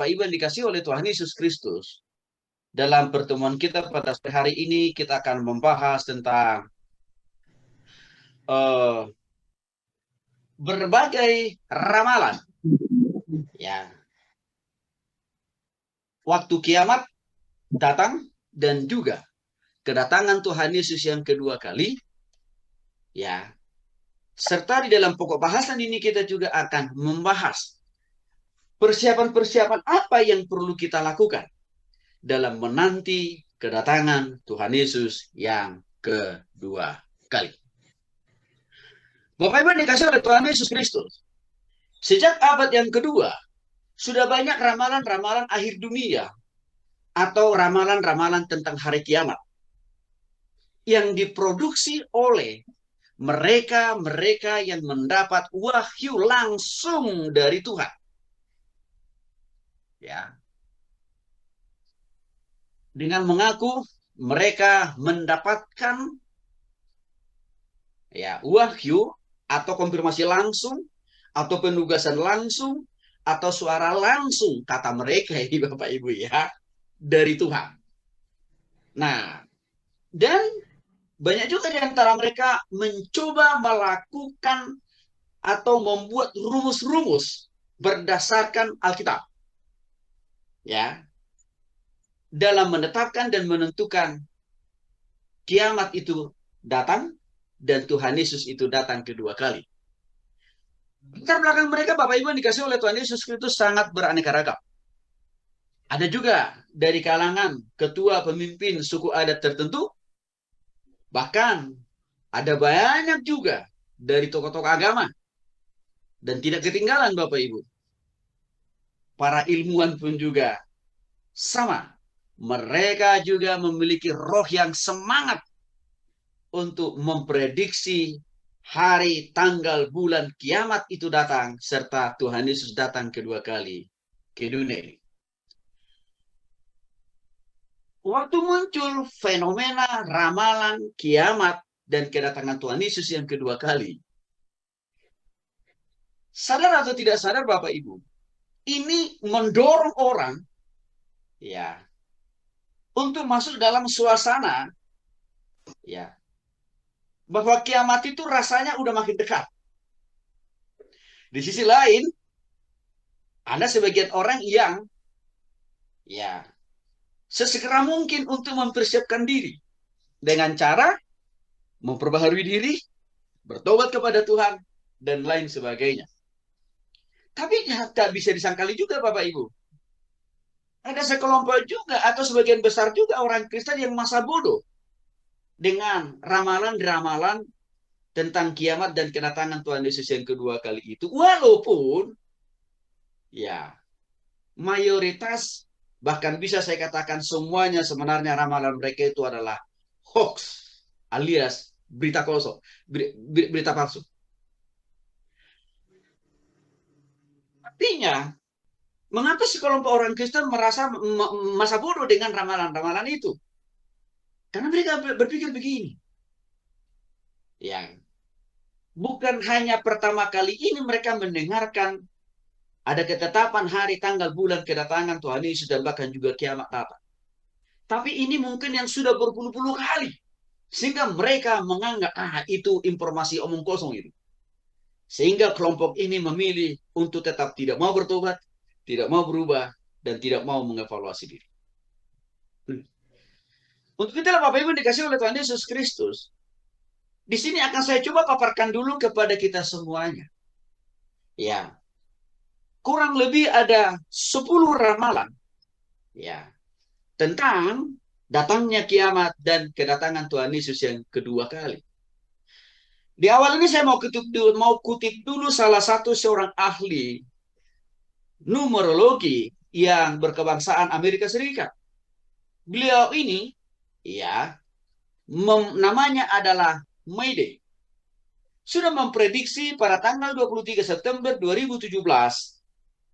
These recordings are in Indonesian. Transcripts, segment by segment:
Bapak Ibu yang dikasihi oleh Tuhan Yesus Kristus, dalam pertemuan kita pada hari ini kita akan membahas tentang berbagai ramalan, ya, waktu kiamat datang dan juga kedatangan Tuhan Yesus yang kedua kali, ya. Serta di dalam pokok bahasan ini kita juga akan membahas persiapan-persiapan apa yang perlu kita lakukan dalam menanti kedatangan Tuhan Yesus yang kedua kali. Bapak Ibu dikasih oleh Tuhan Yesus Kristus, sejak abad yang kedua sudah banyak ramalan-ramalan akhir dunia atau ramalan-ramalan tentang hari kiamat yang diproduksi oleh mereka-mereka yang mendapat wahyu langsung dari Tuhan. Ya. Dengan mengaku mereka mendapatkan wahyu atau konfirmasi langsung atau penugasan langsung atau suara langsung kata mereka ini Bapak Ibu ya dari Tuhan. Nah, dan banyak juga di antara mereka mencoba melakukan atau membuat rumus-rumus berdasarkan Alkitab. Ya. Dalam menetapkan dan menentukan kiamat itu datang dan Tuhan Yesus itu datang kedua kali. Latar belakang mereka Bapak Ibu yang dikasih oleh Tuhan Yesus Kristus sangat beraneka ragam. Ada juga dari kalangan ketua pemimpin suku adat tertentu, bahkan ada banyak juga dari tokoh-tokoh agama. Dan tidak ketinggalan Bapak Ibu, para ilmuwan pun juga sama. Mereka juga memiliki roh yang semangat untuk memprediksi hari, tanggal, bulan kiamat itu datang, serta Tuhan Yesus datang kedua kali ke dunia ini. Waktu muncul fenomena ramalan kiamat dan kedatangan Tuhan Yesus yang kedua kali, sadar atau tidak sadar Bapak Ibu, ini mendorong orang ya untuk masuk dalam suasana ya bahwa kiamat itu rasanya udah makin dekat. Di sisi lain, ada sebagian orang yang ya sesegera mungkin untuk mempersiapkan diri dengan cara memperbaharui diri, bertobat kepada Tuhan, dan lain sebagainya. Tapi tak bisa disangkali juga Bapak Ibu. Ada sekelompok juga atau sebagian besar juga orang Kristen yang masa bodoh dengan ramalan-ramalan tentang kiamat dan kedatangan Tuhan Yesus yang kedua kali itu. Walaupun ya mayoritas, bahkan bisa saya katakan semuanya sebenarnya ramalan mereka itu adalah hoax alias berita kosong, berita palsu. Artinya, mengapa sekelompok orang Kristen merasa masa bodoh dengan ramalan-ramalan itu? Karena mereka berpikir begini. Ya, bukan hanya pertama kali ini mereka mendengarkan ada ketetapan hari, tanggal, bulan kedatangan Tuhan Yesus dan bahkan juga kiamat datang. Tapi ini mungkin yang sudah berpuluh-puluh kali. Sehingga mereka menganggap, itu informasi omong kosong itu. Sehingga kelompok ini memilih untuk tetap tidak mau bertobat, tidak mau berubah, dan tidak mau mengevaluasi diri. Untuk itulah Bapak Ibu dikasih oleh Tuhan Yesus Kristus. Di sini akan saya coba paparkan dulu kepada kita semuanya. Ya, kurang lebih ada 10 ramalan. Ya, tentang datangnya kiamat dan kedatangan Tuhan Yesus yang kedua kali. Di awal ini saya mau kutip dulu salah satu seorang ahli numerologi yang berkebangsaan Amerika Serikat. Beliau ini, ya, namanya adalah Mayday. Sudah memprediksi pada tanggal 23 September 2017,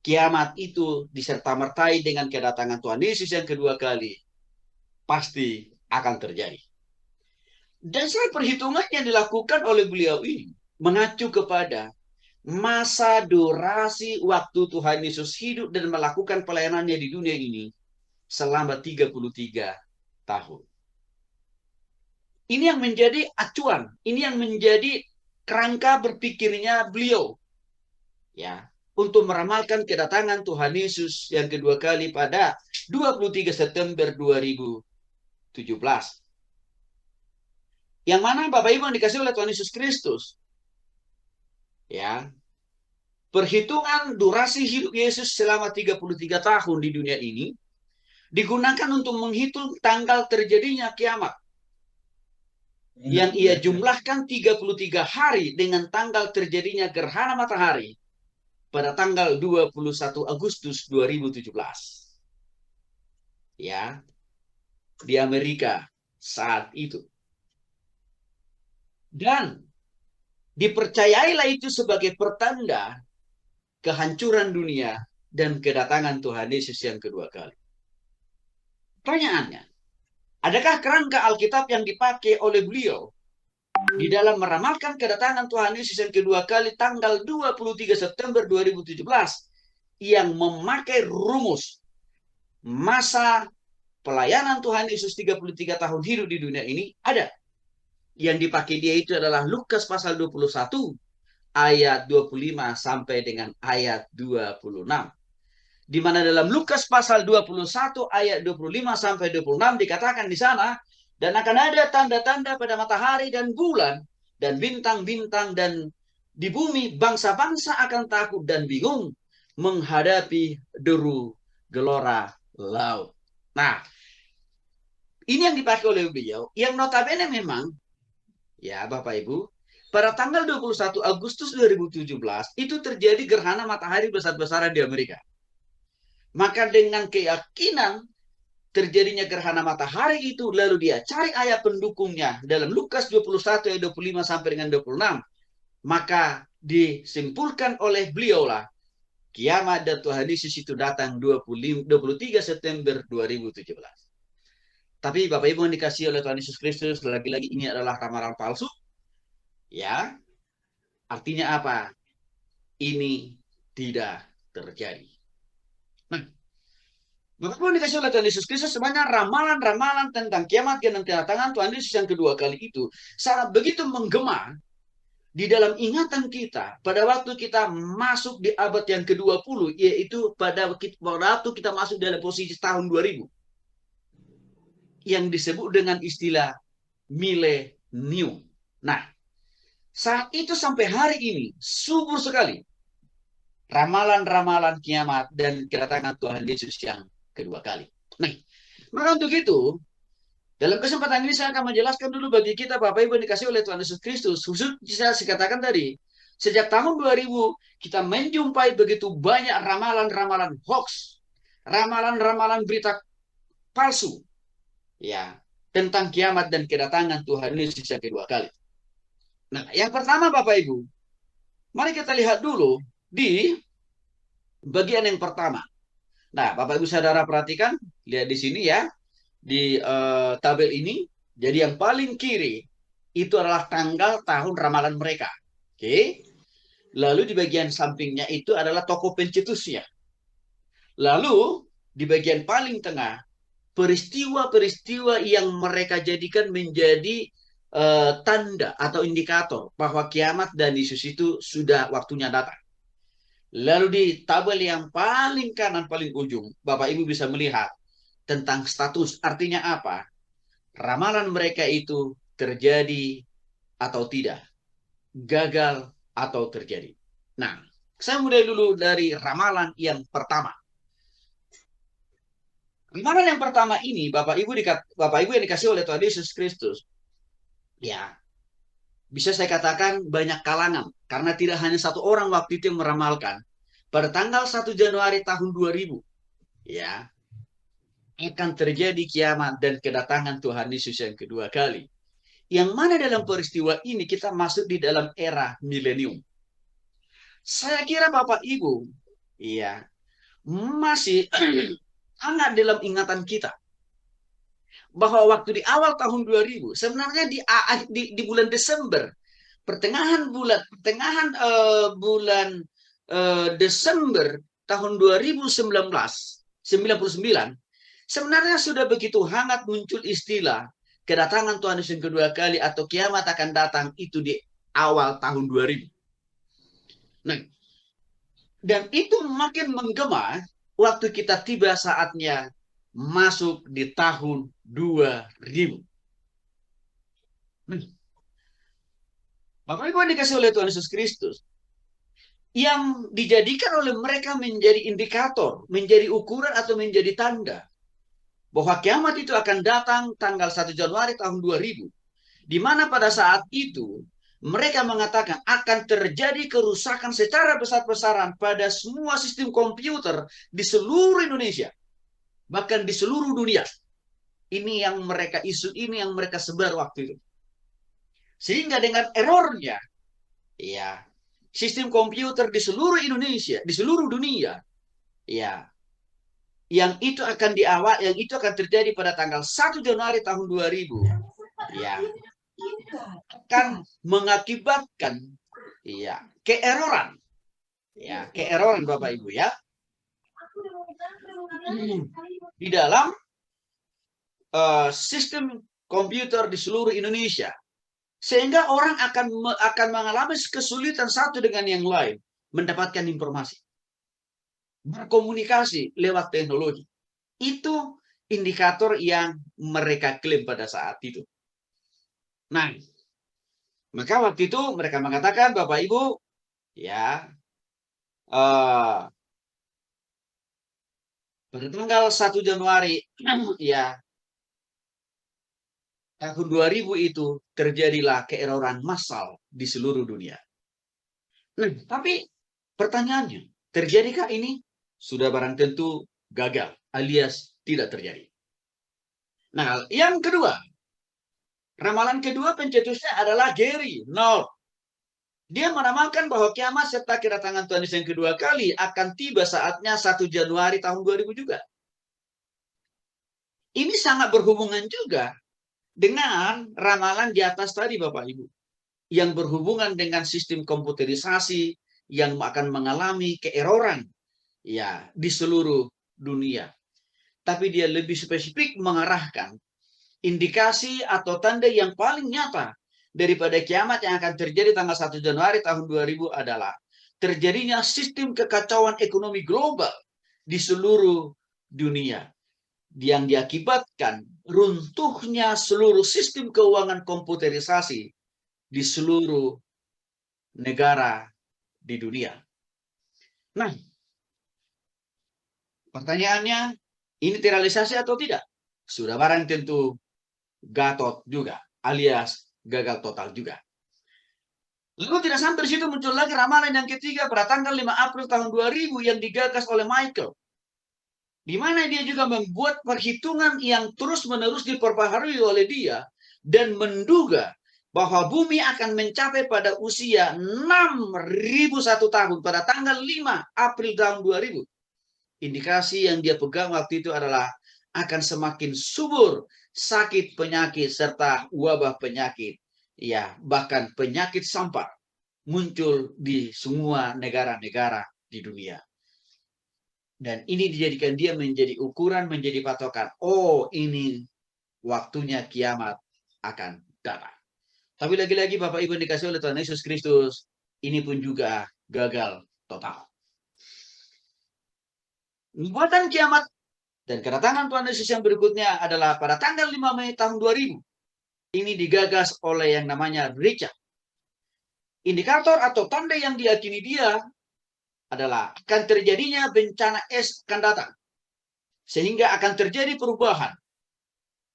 kiamat itu diserta-mertai dengan kedatangan Tuhan Yesus yang kedua kali. Pasti akan terjadi. Dan perhitungan yang dilakukan oleh beliau ini mengacu kepada masa durasi waktu Tuhan Yesus hidup dan melakukan pelayanannya di dunia ini selama 33 tahun. Ini yang menjadi acuan, ini yang menjadi kerangka berpikirnya beliau, ya, untuk meramalkan kedatangan Tuhan Yesus yang kedua kali pada 23 September 2017. Yang mana Bapak Ibu yang dikasih oleh Tuhan Yesus Kristus, ya, perhitungan durasi hidup Yesus selama 33 tahun di dunia ini digunakan untuk menghitung tanggal terjadinya kiamat, yang ia jumlahkan 33 hari dengan tanggal terjadinya gerhana matahari pada tanggal 21 Agustus 2017. Ya, di Amerika saat itu. Dan dipercayailah itu sebagai pertanda kehancuran dunia dan kedatangan Tuhan Yesus yang kedua kali. Pertanyaannya, adakah kerangka Alkitab yang dipakai oleh beliau di dalam meramalkan kedatangan Tuhan Yesus yang kedua kali tanggal 23 September 2017 yang memakai rumus masa pelayanan Tuhan Yesus 33 tahun hidup di dunia ini? Ada. Yang dipakai dia itu adalah Lukas pasal 21 ayat 25 sampai dengan ayat 26. Di mana dalam Lukas pasal 21 ayat 25 sampai 26 dikatakan di sana, dan akan ada tanda-tanda pada matahari dan bulan dan bintang-bintang, dan di bumi bangsa-bangsa akan takut dan bingung menghadapi deru gelora laut. Nah, ini yang dipakai oleh beliau, yang notabene memang, ya Bapak Ibu, pada tanggal 21 Agustus 2017 itu terjadi gerhana matahari besar-besaran di Amerika. Maka dengan keyakinan terjadinya gerhana matahari itu, lalu dia cari ayat pendukungnya dalam Lukas 21 ayat 25 sampai dengan 26, maka disimpulkan oleh beliau lah kiamat dan Tuhan Yesus itu datang 23 September 2017. Tapi Bapak Ibu yang dikasih oleh Tuhan Yesus Kristus, lagi-lagi ini adalah ramalan palsu. Ya, artinya apa? Ini tidak terjadi. Nah, Bapak Ibu dikasih oleh Tuhan Yesus Kristus, sebenarnya ramalan-ramalan tentang kiamat dan kedatangan Tuhan Yesus yang kedua kali itu sangat begitu menggema di dalam ingatan kita pada waktu kita masuk di abad yang ke-20, yaitu pada waktu kita masuk dalam posisi tahun 2000 yang disebut dengan istilah milenium. Nah, saat itu sampai hari ini subur sekali ramalan-ramalan kiamat dan kedatangan Tuhan Yesus yang kedua kali. Nah, maka untuk itu, dalam kesempatan ini saya akan menjelaskan dulu bagi kita Bapak Ibu yang dikasih oleh Tuhan Yesus Kristus, khusus saya katakan tadi, sejak tahun 2000 kita menjumpai begitu banyak ramalan-ramalan hoax, ramalan-ramalan berita palsu, ya, tentang kiamat dan kedatangan Tuhan Yesus yang kedua kali. Nah, yang pertama Bapak Ibu, mari kita lihat dulu di bagian yang pertama. Nah, Bapak Ibu Saudara perhatikan, lihat di sini ya, di tabel ini. Jadi yang paling kiri itu adalah tanggal tahun ramalan mereka. Oke. Lalu di bagian sampingnya itu adalah tokoh pencetusnya. Lalu di bagian paling tengah peristiwa-peristiwa yang mereka jadikan menjadi tanda atau indikator bahwa kiamat dan Yesus itu sudah waktunya datang. Lalu di tabel yang paling kanan paling ujung, Bapak Ibu bisa melihat tentang status. Artinya apa? Ramalan mereka itu terjadi atau tidak, gagal atau terjadi. Nah, saya mulai dulu dari ramalan yang pertama. Ramalan yang pertama ini, Bapak Ibu yang dikasih oleh Tuhan Yesus Kristus, ya, bisa saya katakan banyak kalangan, karena tidak hanya satu orang waktu itu yang meramalkan. Pada tanggal 1 Januari tahun 2000, ya, akan terjadi kiamat dan kedatangan Tuhan Yesus yang kedua kali. Yang mana dalam peristiwa ini kita masuk di dalam era milenium. Saya kira Bapak Ibu, ya, masih hangat dalam ingatan kita bahwa waktu di awal tahun 2000, sebenarnya di bulan Desember pertengahan bulan Desember tahun 1999, sebenarnya sudah begitu hangat muncul istilah kedatangan Tuhan Yesus yang kedua kali atau kiamat akan datang itu di awal tahun 2000. Nah, dan itu makin menggema waktu kita tiba saatnya masuk di tahun 2000. Bapak Ibu yang dikasih oleh Tuhan Yesus Kristus, yang dijadikan oleh mereka menjadi indikator, menjadi ukuran atau menjadi tanda bahwa kiamat itu akan datang tanggal 1 Januari tahun 2000, di mana pada saat itu mereka mengatakan akan terjadi kerusakan secara besar-besaran pada semua sistem komputer di seluruh Indonesia, bahkan di seluruh dunia. Ini yang mereka isu, ini yang mereka sebar waktu itu. Sehingga dengan errornya, ya, sistem komputer di seluruh Indonesia, di seluruh dunia, ya, yang itu akan terjadi pada tanggal 1 Januari tahun 2000, ya, akan mengakibatkan, ya, keeroran, ya, keeroran Bapak Ibu ya, di dalam sistem komputer di seluruh Indonesia. Sehingga orang akan mengalami kesulitan satu dengan yang lain mendapatkan informasi, berkomunikasi lewat teknologi. Itu indikator yang mereka klaim pada saat itu. Nah, maka waktu itu mereka mengatakan, Bapak Ibu, ya, pada tanggal 1 Januari, ya, tahun 2000 itu terjadilah keeroran massal di seluruh dunia. Nah, tapi pertanyaannya, terjadikah ini? Sudah barang tentu gagal, alias tidak terjadi. Nah, yang kedua, ramalan kedua pencetusnya adalah Gary North. Dia meramalkan bahwa kiamat serta kedatangan Tuhan Yesus yang kedua kali akan tiba saatnya 1 Januari tahun 2000 juga. Ini sangat berhubungan juga dengan ramalan di atas tadi Bapak Ibu, yang berhubungan dengan sistem komputerisasi yang akan mengalami keeroran, ya, di seluruh dunia. Tapi dia lebih spesifik mengarahkan indikasi atau tanda yang paling nyata daripada kiamat yang akan terjadi tanggal 1 Januari tahun 2000 adalah terjadinya sistem kekacauan ekonomi global di seluruh dunia yang diakibatkan runtuhnya seluruh sistem keuangan komputerisasi di seluruh negara di dunia. Nah, pertanyaannya, ini terrealisasi atau tidak? Sudah barang tentu gatot juga, alias gagal total juga. Lalu tidak sampai di situ, muncul lagi ramalan yang ketiga pada tanggal 5 April tahun 2000 yang digagas oleh Michael, di mana dia juga membuat perhitungan yang terus-menerus diperbaharui oleh dia dan menduga bahwa bumi akan mencapai pada usia 6.001 tahun pada tanggal 5 April tahun 2000. Indikasi yang dia pegang waktu itu adalah akan semakin subur sakit penyakit serta wabah penyakit, ya, bahkan penyakit sampar muncul di semua negara-negara di dunia. Dan ini dijadikan dia menjadi ukuran, menjadi patokan. Oh, ini waktunya kiamat akan datang. Tapi lagi-lagi Bapak Ibu dikasih oleh Tuhan Yesus Kristus, ini pun juga gagal total. Buatan kiamat dan kedatangan Tuhan Yesus yang berikutnya adalah pada tanggal 5 Mei tahun 2000. Ini digagas oleh yang namanya Richard. Indikator atau tanda yang diyakini dia adalah akan terjadinya bencana es akan datang. Sehingga akan terjadi perubahan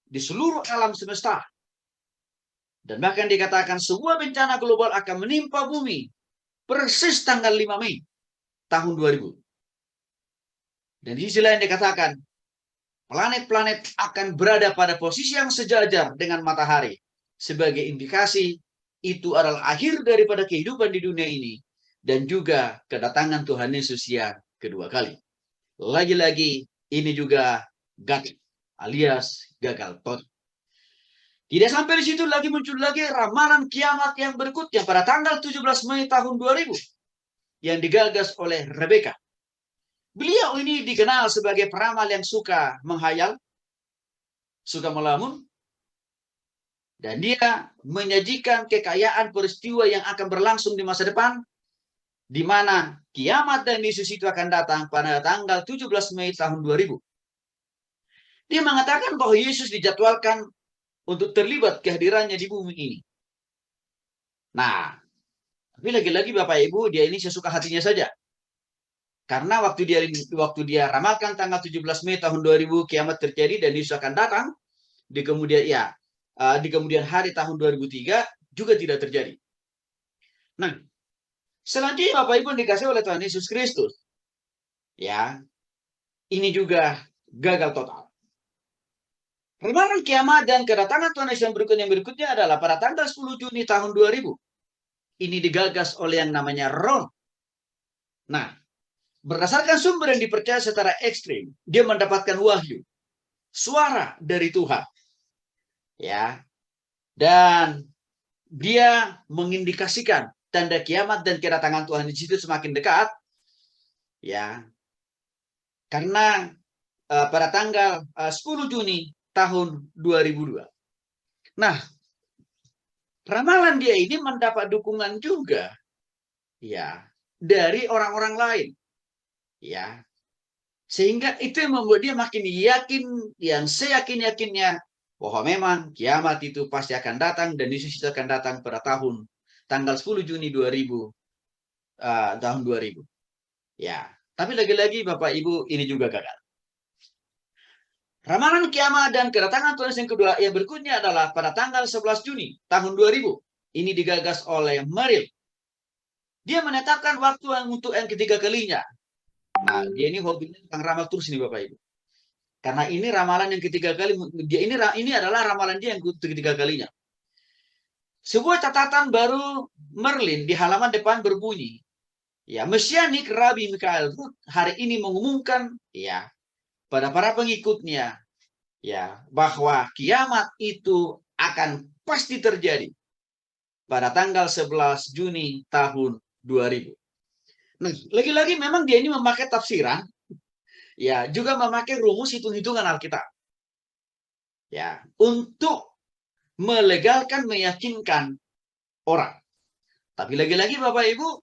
di seluruh alam semesta. Dan bahkan dikatakan sebuah bencana global akan menimpa bumi persis tanggal 5 Mei tahun 2000. Dan di sisi lain dikatakan planet-planet akan berada pada posisi yang sejajar dengan matahari. Sebagai indikasi itu adalah akhir daripada kehidupan di dunia ini. Dan juga kedatangan Tuhan Yesus yang kedua kali. Lagi-lagi ini juga gagal alias gagal total. Tidak sampai di situ lagi, muncul lagi ramalan kiamat yang berikutnya pada tanggal 17 Mei tahun 2000 yang digagas oleh Rebecca. Beliau ini dikenal sebagai peramal yang suka menghayal, suka melamun, dan dia menyajikan kekayaan peristiwa yang akan berlangsung di masa depan, di mana kiamat dan Yesus itu akan datang pada tanggal 17 Mei tahun 2000. Dia mengatakan bahwa Yesus dijadwalkan untuk terlibat kehadirannya di bumi ini. Nah, tapi lagi-lagi Bapak Ibu, dia ini sesuka hatinya saja. Karena waktu dia ramalkan tanggal 17 Mei tahun 2000 kiamat terjadi dan Yesus akan datang, di kemudian hari tahun 2003 juga tidak terjadi. Nah, selanjutnya Bapak Ibu dikasih oleh Tuhan Yesus Kristus, ya, ini juga gagal total. Ramalan kiamat dan kedatangan Tuhan Yesus yang berikutnya adalah pada tanggal 10 Juni tahun 2000. Ini digagas oleh yang namanya Ron. Nah, berdasarkan sumber yang dipercaya secara ekstrim, dia mendapatkan wahyu, suara dari Tuhan. Ya. Dan dia mengindikasikan tanda kiamat dan kedatangan Tuhan di situ semakin dekat. Ya. Karena pada tanggal 10 Juni tahun 2002. Nah, ramalan dia ini mendapat dukungan juga, ya, dari orang-orang lain, ya, sehingga itu yang membuat dia makin yakin, yang seyakin-yakinnya bahwa memang kiamat itu pasti akan datang dan Yesus itu akan datang pada tanggal 10 Juni 2000, tahun 2000, ya. Tapi lagi-lagi Bapak Ibu ini juga gagal. Ramalan kiamat dan kedatangan Tuhan yang kedua yang berikutnya adalah pada tanggal 11 Juni tahun 2000. Ini digagas oleh Merrill. Dia menetapkan waktu untuk yang ketiga kalinya. Nah, dia ini hobinya tentang ramal terus nih Bapak Ibu. Karena ini ramalan yang ketiga kali, ini adalah ramalan dia yang ketiga kalinya. Sebuah catatan baru Merlin di halaman depan berbunyi, ya, Mesianik Rabbi Michael Root hari ini mengumumkan, ya, pada para pengikutnya, ya, bahwa kiamat itu akan pasti terjadi pada tanggal 11 Juni tahun 2000. Nah, lagi-lagi memang dia ini memakai tafsiran, ya, juga memakai rumus hitung-hitungan Alkitab, ya, untuk melegalkan, meyakinkan orang. Tapi lagi-lagi Bapak Ibu,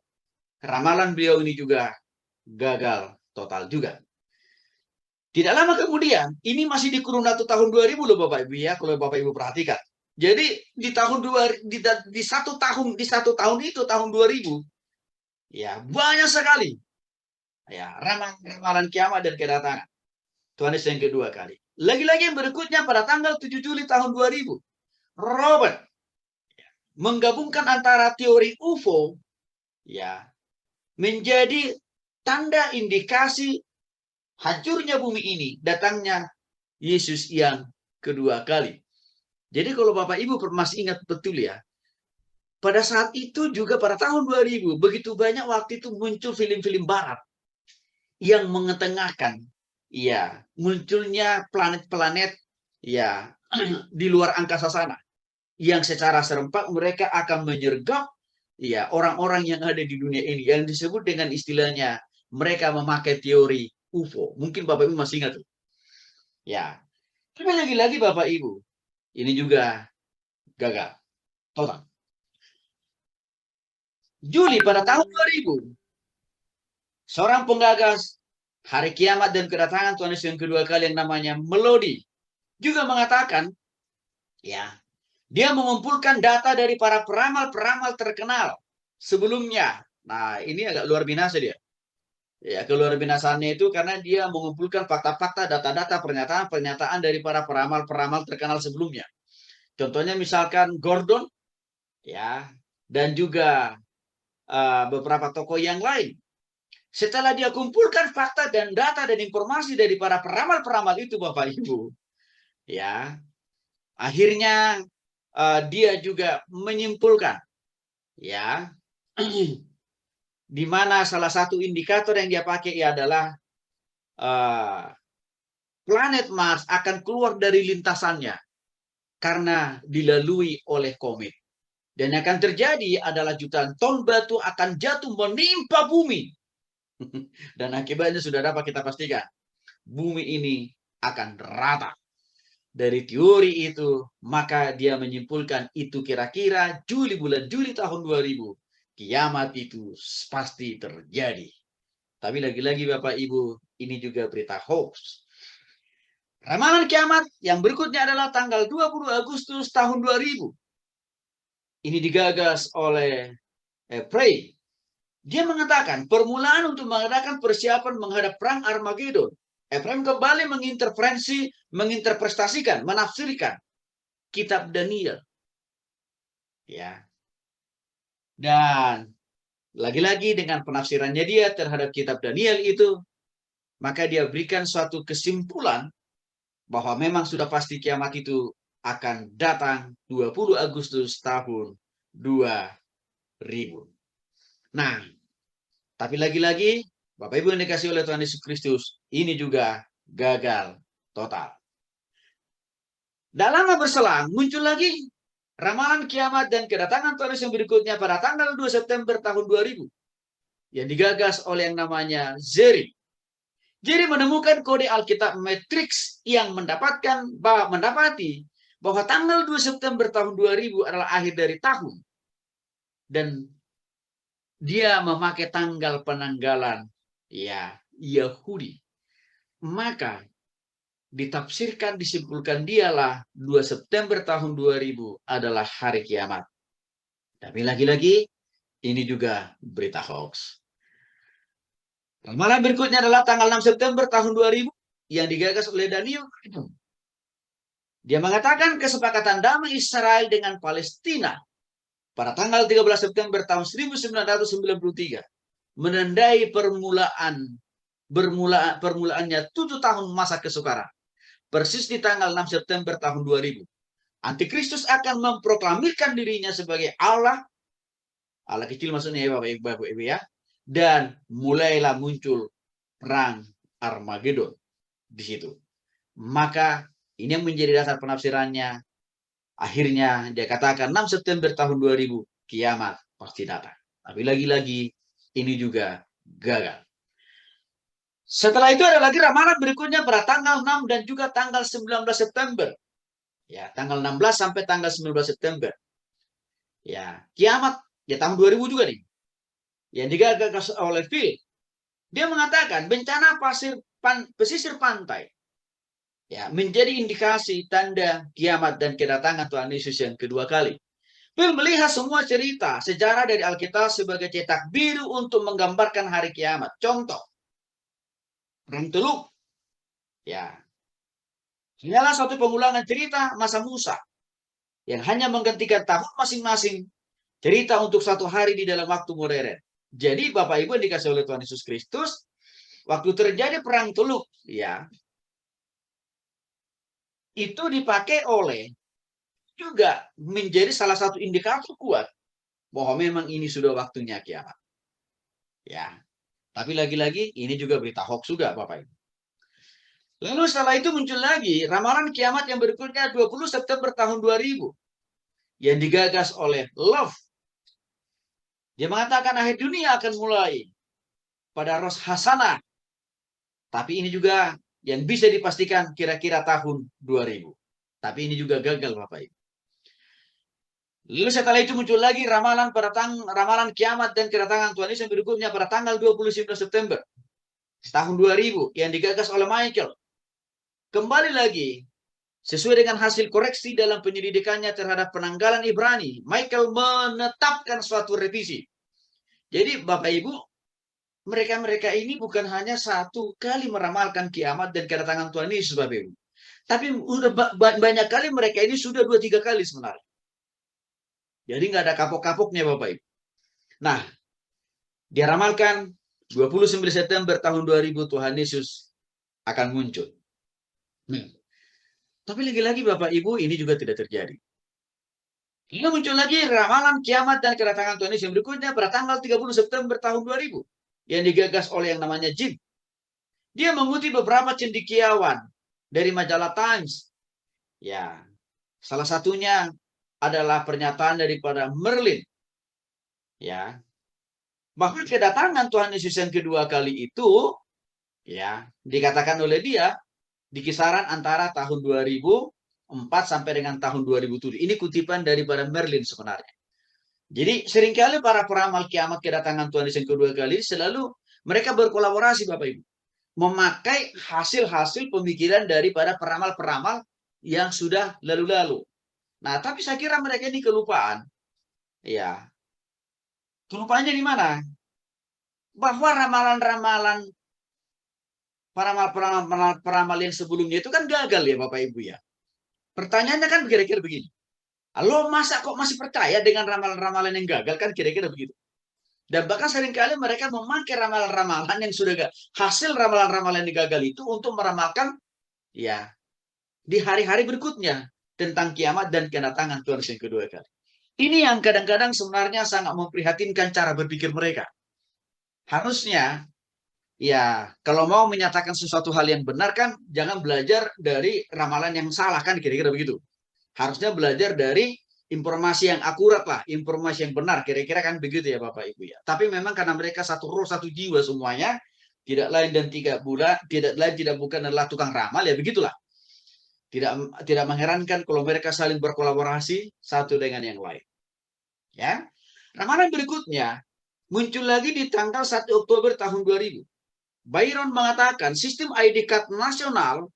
ramalan beliau ini juga gagal total juga. Tidak lama kemudian, ini masih di kurun waktu tahun 2000 loh Bapak Ibu ya, kalau Bapak Ibu perhatikan. Jadi di satu tahun itu tahun 2000, ya, banyak sekali, ya, ramalan kiamat dan kedatangan Tuhan Yesus yang kedua kali. Lagi-lagi yang berikutnya pada tanggal 7 Juli tahun 2000, Robert menggabungkan antara teori UFO, ya, menjadi tanda indikasi hancurnya bumi ini, datangnya Yesus yang kedua kali. Jadi kalau Bapak Ibu masih ingat betul ya, pada saat itu juga pada tahun 2000, begitu banyak waktu itu muncul film-film barat yang mengetengahkan, ya, munculnya planet-planet, ya, di luar angkasa sana, yang secara serempak mereka akan menyergap, ya, orang-orang yang ada di dunia ini, yang disebut dengan istilahnya mereka memakai teori UFO. Mungkin Bapak Ibu masih ingat, ya. Tapi lagi-lagi Bapak Ibu, ini juga gagal total. Juli pada tahun 2000, seorang penggagas hari kiamat dan kedatangan Tuhan Yesus yang kedua kali yang namanya Melody juga mengatakan, ya, dia mengumpulkan data dari para peramal-peramal terkenal sebelumnya. Nah, ini agak luar biasa dia. Ya, keluar binasannya itu karena dia mengumpulkan fakta-fakta, data-data, pernyataan-pernyataan dari para peramal-peramal terkenal sebelumnya. Contohnya misalkan Gordon, ya, dan juga beberapa tokoh yang lain. Setelah dia kumpulkan fakta dan data dan informasi dari para peramal-peramal itu, Bapak Ibu, ya, akhirnya dia juga menyimpulkan, ya, di mana salah satu indikator yang dia pakai adalah planet Mars akan keluar dari lintasannya karena dilalui oleh komet. Dan yang akan terjadi adalah jutaan ton batu akan jatuh menimpa bumi. Dan akibatnya sudah dapat kita pastikan, bumi ini akan rata. Dari teori itu, maka dia menyimpulkan itu kira-kira bulan Juli tahun 2000. Kiamat itu pasti terjadi. Tapi lagi-lagi Bapak Ibu, ini juga berita hoax. Ramalan kiamat yang berikutnya adalah tanggal 20 Agustus tahun 2000. Ini digagas oleh Prey. Dia mengatakan permulaan untuk mengadakan persiapan menghadap perang Armageddon. Ephraim kembali menginterpretasikan, menafsirkan kitab Daniel. Ya. Dan lagi-lagi dengan penafsirannya dia terhadap kitab Daniel itu, maka dia berikan suatu kesimpulan bahwa memang sudah pasti kiamat itu akan datang 20 Agustus tahun 2000. Nah, tapi lagi-lagi Bapak Ibu yang dikasih oleh Tuhan Yesus Kristus, ini juga gagal total. Tak lama berselang, muncul lagi ramalan kiamat dan kedatangan Tuhan Yesus yang berikutnya pada tanggal 2 September tahun 2000. Yang digagas oleh yang namanya Jerry. Jerry menemukan kode Alkitab Matrix yang mendapati bahwa tanggal 2 September tahun 2000 adalah akhir dari tahun. Dan dia memakai tanggal penanggalan Yahudi. Maka ditafsirkan, disimpulkan dialah 2 September tahun 2000 adalah hari kiamat. Tapi lagi-lagi ini juga berita hoax. Ramalan berikutnya adalah tanggal 6 September tahun 2000 yang digagas oleh Daniel. Dia mengatakan kesepakatan damai Israel dengan Palestina pada tanggal 13 September tahun 1993 menandai permulaannya 7 tahun masa kesukaran. Persis di tanggal 6 September tahun 2000. Antikristus akan memproklamirkan dirinya sebagai Allah. Allah kecil maksudnya ya Bapak Ibu ya. Dan mulailah muncul perang Armageddon di situ. Maka ini yang menjadi dasar penafsirannya. Akhirnya dia katakan 6 September tahun 2000 kiamat pasti datang. Tapi lagi-lagi ini juga gagal. Setelah itu ada lagi ramalan berikutnya pada tanggal 6 dan juga tanggal 19 September. Ya, tanggal 16 sampai tanggal 19 September. Ya, kiamat ya tahun 2000 juga nih. Yang digagas oleh Phil. Dia mengatakan bencana pesisir pantai ya menjadi indikasi tanda kiamat dan kedatangan Tuhan Yesus yang kedua kali. Phil melihat semua cerita sejarah dari Alkitab sebagai cetak biru untuk menggambarkan hari kiamat. Contoh, perang Teluk. Ya, inilah suatu pengulangan cerita masa Musa yang hanya menggantikan tahun masing-masing cerita untuk satu hari di dalam waktu modern. Jadi Bapak Ibu yang dikasih oleh Tuhan Yesus Kristus, waktu terjadi perang Teluk, ya, itu dipakai oleh juga menjadi salah satu indikator kuat bahwa memang ini sudah waktunya kiamat. Ya, tapi lagi-lagi ini juga berita hoax juga Bapak Ibu. Lalu setelah itu muncul lagi ramalan kiamat yang berikutnya 20 September tahun 2000 yang digagas oleh Love. Dia mengatakan akhir dunia akan mulai pada Rosh Hashanah. Tapi ini juga yang bisa dipastikan kira-kira tahun 2000. Tapi ini juga gagal Bapak Ibu. Lalu setelah itu muncul lagi ramalan ramalan kiamat dan kedatangan Tuhan Yesus yang berikutnya pada tanggal 29 September tahun 2000 yang digagas oleh Michael. Kembali lagi, sesuai dengan hasil koreksi dalam penyelidikannya terhadap penanggalan Ibrani, Michael menetapkan suatu revisi. Jadi Bapak Ibu, mereka ini bukan hanya satu kali meramalkan kiamat dan kedatangan Tuhan Yesus Bapak Ibu. Tapi banyak kali mereka ini sudah 2-3 kali sebenarnya. Jadi nggak ada kapok-kapoknya Bapak Ibu. Nah, diramalkan 29 September tahun 2000 Tuhan Yesus akan muncul. Tapi lagi-lagi Bapak Ibu ini juga tidak terjadi. Ini muncul lagi ramalan kiamat dan kedatangan Tuhan Yesus yang berikutnya pada tanggal 30 September tahun 2000 yang digagas oleh yang namanya Jim. Dia mengutip beberapa cendekiawan dari majalah Times. Ya. Salah satunya adalah pernyataan daripada Merlin, ya, bahwa kedatangan Tuhan Yesus yang kedua kali itu, ya, dikatakan oleh dia di kisaran antara tahun 2004 sampai dengan tahun 2007. Ini kutipan daripada Merlin sebenarnya. Jadi seringkali para peramal kiamat kedatangan Tuhan Yesus yang kedua kali selalu mereka berkolaborasi Bapak Ibu, memakai hasil-hasil pemikiran daripada peramal-peramal yang sudah lalu-lalu. Nah, tapi saya kira mereka ini kelupaan. Ya. Kelupaannya di mana? Bahwa ramalan-ramalan peramal yang sebelumnya itu kan gagal ya Bapak Ibu ya. Pertanyaannya kan kira-kira begini. Lo masa kok masih percaya dengan ramalan-ramalan yang gagal kan kira-kira begitu. Dan bahkan seringkali mereka memakai ramalan-ramalan yang sudah hasil ramalan-ramalan yang gagal itu untuk meramalkan ya di hari-hari berikutnya tentang kiamat dan kedatangan Tuhan yang kedua kali. Ini yang kadang-kadang sebenarnya sangat memprihatinkan cara berpikir mereka. Harusnya ya kalau mau menyatakan sesuatu hal yang benar kan jangan belajar dari ramalan yang salah kan kira-kira begitu. Harusnya belajar dari informasi yang akurat lah, informasi yang benar, kira-kira kan begitu ya Bapak Ibu ya. Tapi memang karena mereka satu roh, satu jiwa semuanya, tidak lain dan tidak bulan, tidak lain tidak bukan adalah tukang ramal ya begitulah. Tidak mengherankan kalau mereka saling berkolaborasi satu dengan yang lain. Ya. Ramalan berikutnya muncul lagi di tanggal 1 Oktober tahun 2000. Byron mengatakan sistem ID card nasional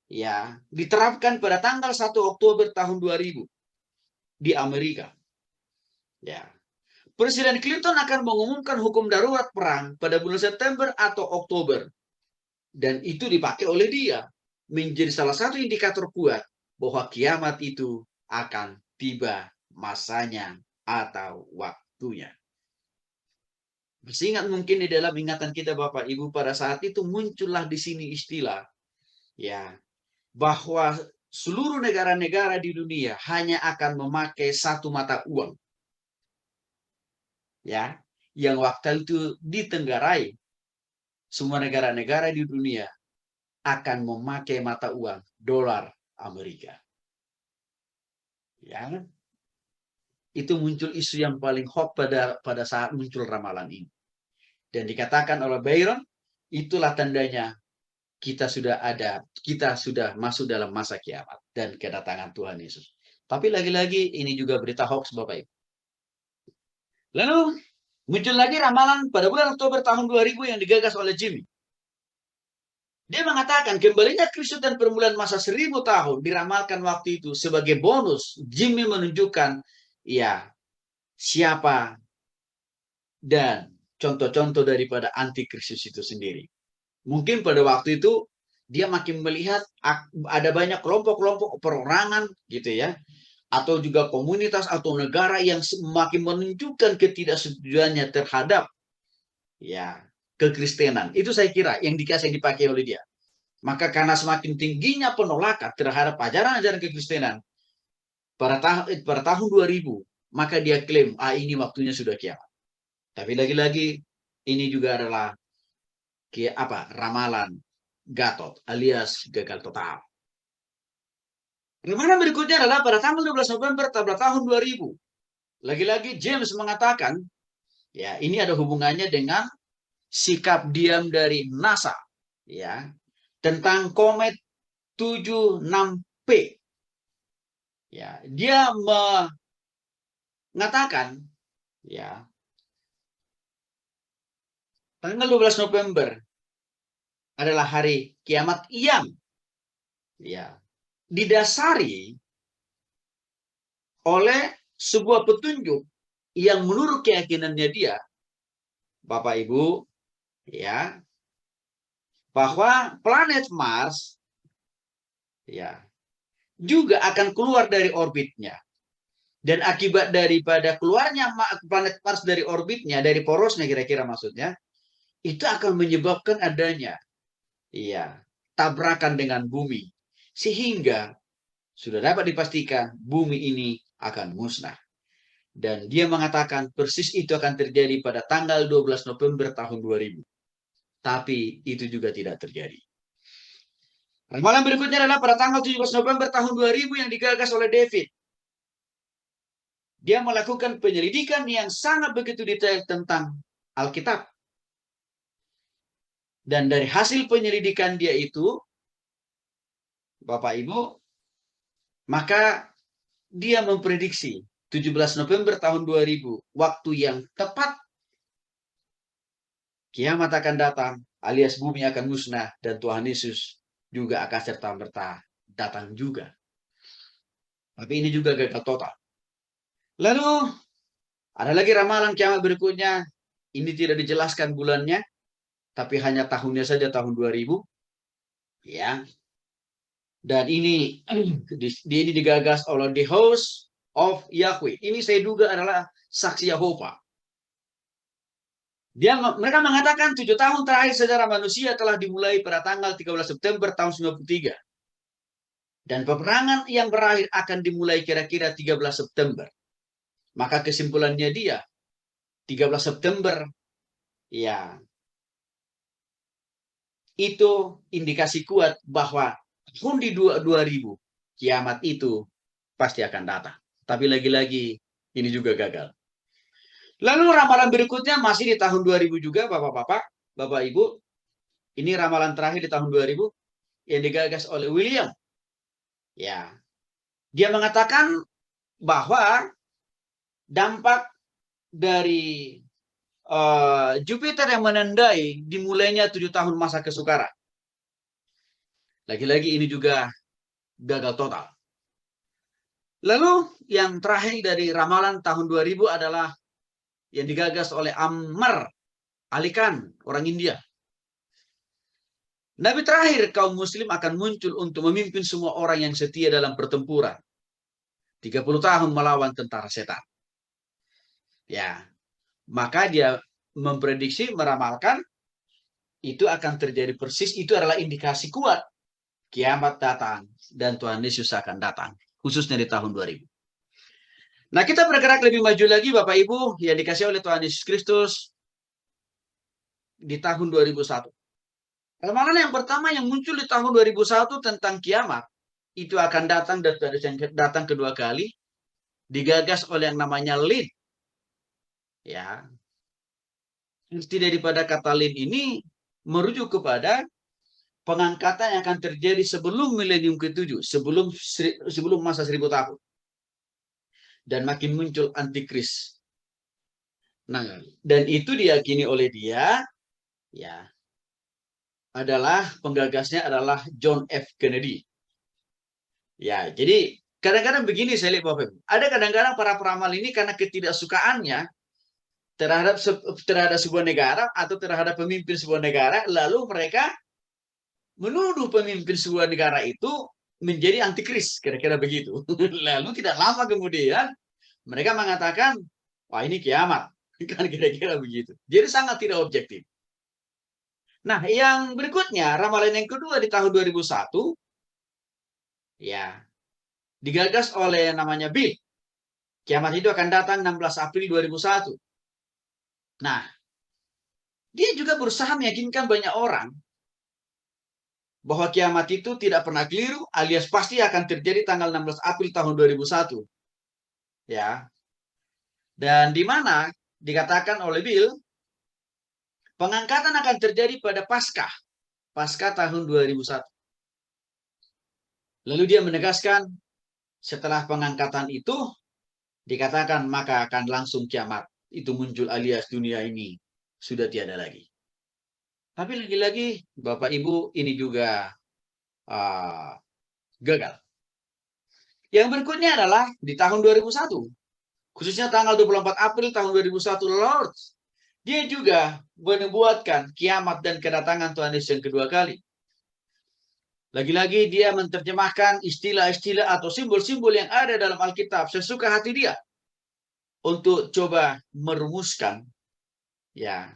ya diterapkan pada tanggal 1 Oktober tahun 2000 di Amerika. Ya. Presiden Clinton akan mengumumkan hukum darurat perang pada bulan September atau Oktober. Dan itu dipakai oleh dia menjadi salah satu indikator kuat bahwa kiamat itu akan tiba masanya atau waktunya. Masih ingat mungkin di dalam ingatan kita Bapak Ibu pada saat itu muncullah di sini istilah ya bahwa seluruh negara-negara di dunia hanya akan memakai satu mata uang. Ya, yang waktu itu ditenggarai semua negara-negara di dunia akan memakai mata uang dolar Amerika. Ya, itu muncul isu yang paling hot pada saat muncul ramalan ini. Dan dikatakan oleh Byron, itulah tandanya kita sudah masuk dalam masa kiamat dan kedatangan Tuhan Yesus. Tapi lagi-lagi ini juga berita hoax Bapak Ibu. Lalu muncul lagi ramalan pada bulan Oktober tahun 2000 yang digagas oleh Jimmy. Dia mengatakan kembalinya Kristus dan permulaan masa 1000 tahun diramalkan waktu itu sebagai bonus. Jimmy menunjukkan ya siapa dan contoh-contoh daripada antikristus itu sendiri. Mungkin pada waktu itu dia makin melihat ada banyak kelompok-kelompok perorangan gitu ya. Atau juga komunitas atau negara yang semakin menunjukkan ketidaksetujuannya terhadap ya kekristenan. Itu saya kira yang dipakai oleh dia. Maka karena semakin tingginya penolakan terhadap ajaran-ajaran kekristenan pada tahun 2000, maka dia klaim, ini waktunya sudah kiamat. Tapi lagi-lagi ini juga adalah ramalan Gatot alias gagal total. Ramalan berikutnya adalah pada tanggal 12 November tahun 2000. Lagi-lagi James mengatakan, ya ini ada hubungannya dengan sikap diam dari NASA, ya tentang komet 76P. Ya, dia mengatakan, ya tanggal 12 November adalah hari kiamat yang ya didasari oleh sebuah petunjuk yang menurut keyakinannya dia, Bapak Ibu, ya, bahwa planet Mars ya juga akan keluar dari orbitnya. Dan akibat daripada keluarnya planet Mars dari orbitnya, dari porosnya kira-kira maksudnya, itu akan menyebabkan adanya ya tabrakan dengan bumi. Sehingga sudah dapat dipastikan bumi ini akan musnah. Dan dia mengatakan persis itu akan terjadi pada tanggal 12 November tahun 2000. Tapi itu juga tidak terjadi. Ramalan berikutnya adalah pada tanggal 17 November tahun 2000 yang digagas oleh David. Dia melakukan penyelidikan yang sangat begitu detail tentang Alkitab. Dan dari hasil penyelidikan dia itu, Bapak Ibu, maka dia memprediksi 17 November tahun 2000, waktu yang tepat kiamat akan datang, alias bumi akan musnah, dan Tuhan Yesus juga akan serta-merta datang juga. Tapi ini juga gagal total. Lalu, ada lagi ramalan kiamat berikutnya. Ini tidak dijelaskan bulannya, tapi hanya tahunnya saja, tahun 2000. Ya. Dan ini digagas oleh The House of Yahweh. Ini saya duga adalah saksi Yehova. Mereka mengatakan 7 tahun terakhir sejarah manusia telah dimulai pada tanggal 13 September tahun 93. Dan peperangan yang berakhir akan dimulai kira-kira 13 September. Maka kesimpulannya dia, 13 September, ya, itu indikasi kuat bahwa tahun di 2000, kiamat itu pasti akan datang. Tapi lagi-lagi, ini juga gagal. Lalu ramalan berikutnya masih di tahun 2000 juga, Bapak-Bapak, Bapak-Ibu. Ini ramalan terakhir di tahun 2000 yang digagas oleh William. Ya, dia mengatakan bahwa dampak dari Jupiter yang menandai dimulainya 7 tahun masa kesukaran. Lagi-lagi ini juga gagal total. Lalu yang terakhir dari ramalan tahun 2000 adalah yang digagas oleh Ammar Ali Khan, orang India. Nabi terakhir kaum muslim akan muncul untuk memimpin semua orang yang setia dalam pertempuran. 30 tahun melawan tentara setan. Ya, maka dia memprediksi, meramalkan, itu akan terjadi persis. Itu adalah indikasi kuat. Kiamat datang dan Tuhan Yesus akan datang. Khususnya di tahun 2000. Nah, kita bergerak lebih maju lagi, Bapak Ibu, yang dikasih oleh Tuhan Yesus Kristus di tahun 2001. Ramalan yang pertama yang muncul di tahun 2001 tentang kiamat, itu akan datang dan datang kedua kali, digagas oleh yang namanya Lin. Ya, inti daripada kata Lin ini merujuk kepada pengangkatan yang akan terjadi sebelum milenium ke-7, sebelum masa 1000 tahun. Dan makin muncul antikris. Nah, dan itu diyakini oleh dia, ya, adalah penggagasnya adalah John F. Kennedy. Ya, jadi kadang-kadang begini saya lihat Bapak. Ada kadang-kadang para peramal ini karena ketidaksukaannya terhadap sebuah negara atau terhadap pemimpin sebuah negara, lalu mereka menuduh pemimpin sebuah negara itu menjadi antikris, kira-kira begitu. Lalu tidak lama kemudian mereka mengatakan, wah ini kiamat, kan kira-kira begitu. Jadi sangat tidak objektif. Nah, yang berikutnya, ramalan yang kedua di tahun 2001, ya, digagas oleh namanya Bill. Kiamat itu akan datang 16 April 2001. Nah, dia juga berusaha meyakinkan banyak orang bahwa kiamat itu tidak pernah keliru, alias pasti akan terjadi tanggal 16 April tahun 2001. Ya. Dan di mana dikatakan oleh Bill, pengangkatan akan terjadi pada Paskah tahun 2001. Lalu dia menegaskan, setelah pengangkatan itu, dikatakan maka akan langsung kiamat. Itu muncul alias dunia ini sudah tiada lagi. Tapi lagi-lagi, Bapak Ibu, ini juga gagal. Yang berikutnya adalah di tahun 2001. Khususnya tanggal 24 April tahun 2001, Lord, dia juga menubuatkan kiamat dan kedatangan Tuhan Yesus yang kedua kali. Lagi-lagi dia menerjemahkan istilah-istilah atau simbol-simbol yang ada dalam Alkitab sesuka hati dia untuk coba merumuskan ya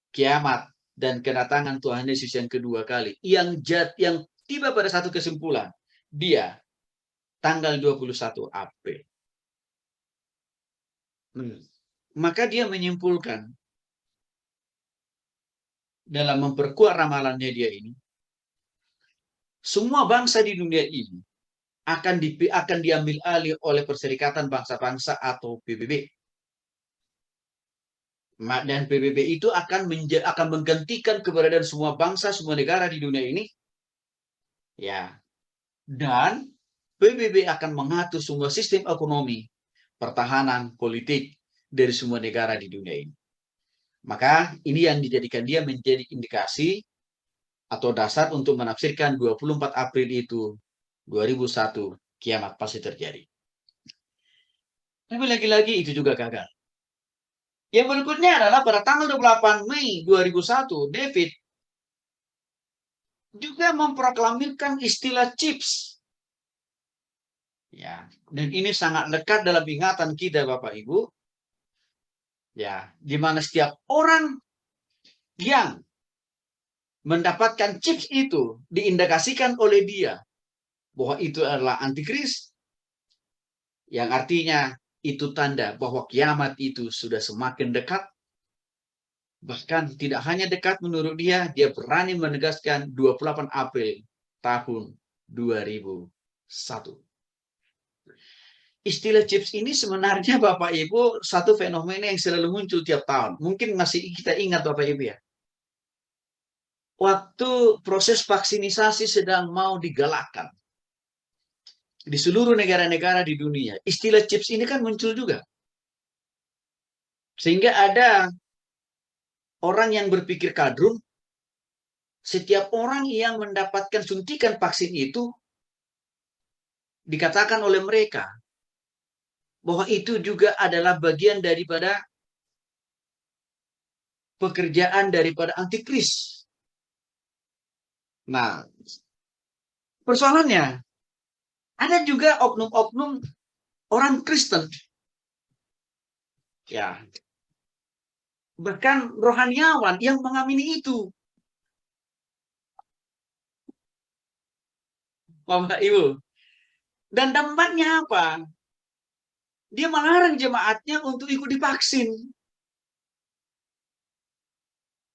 kiamat dan kedatangan Tuhan Yesus yang kedua kali yang tiba pada satu kesimpulan, dia tanggal 21 April. Maka dia menyimpulkan dalam memperkuat ramalannya dia ini, semua bangsa di dunia ini akan diambil alih oleh Perserikatan Bangsa-Bangsa atau PBB. Dan PBB itu akan menggantikan keberadaan semua bangsa, semua negara di dunia ini. Ya. Dan PBB akan mengatur semua sistem ekonomi, pertahanan, politik dari semua negara di dunia ini. Maka ini yang dijadikan dia menjadi indikasi atau dasar untuk menafsirkan 24 April itu 2001 kiamat pasti terjadi. Tapi lagi-lagi itu juga gagal. Yang berikutnya adalah pada tanggal 28 Mei 2001, David juga memproklamirkan istilah CHIPS. Ya, dan ini sangat lekat dalam ingatan kita Bapak Ibu. Ya, di mana setiap orang yang mendapatkan chips itu diindikasikan oleh dia bahwa itu adalah antikris, yang artinya itu tanda bahwa kiamat itu sudah semakin dekat. Bahkan tidak hanya dekat menurut dia berani menegaskan 28 April tahun 2001. Istilah chips ini sebenarnya Bapak Ibu satu fenomena yang selalu muncul tiap tahun. Mungkin masih kita ingat Bapak Ibu ya. Waktu proses vaksinisasi sedang mau digalakkan di seluruh negara-negara di dunia, istilah chips ini kan muncul juga. Sehingga ada orang yang berpikir kadrun, setiap orang yang mendapatkan suntikan vaksin itu dikatakan oleh mereka bahwa itu juga adalah bagian daripada pekerjaan daripada antikris. Nah, persoalannya ada juga oknum-oknum orang Kristen. Ya. Bahkan rohaniawan yang mengamini itu. Bapak Ibu. Dan dampaknya apa? Dia melarang jemaatnya untuk ikut divaksin.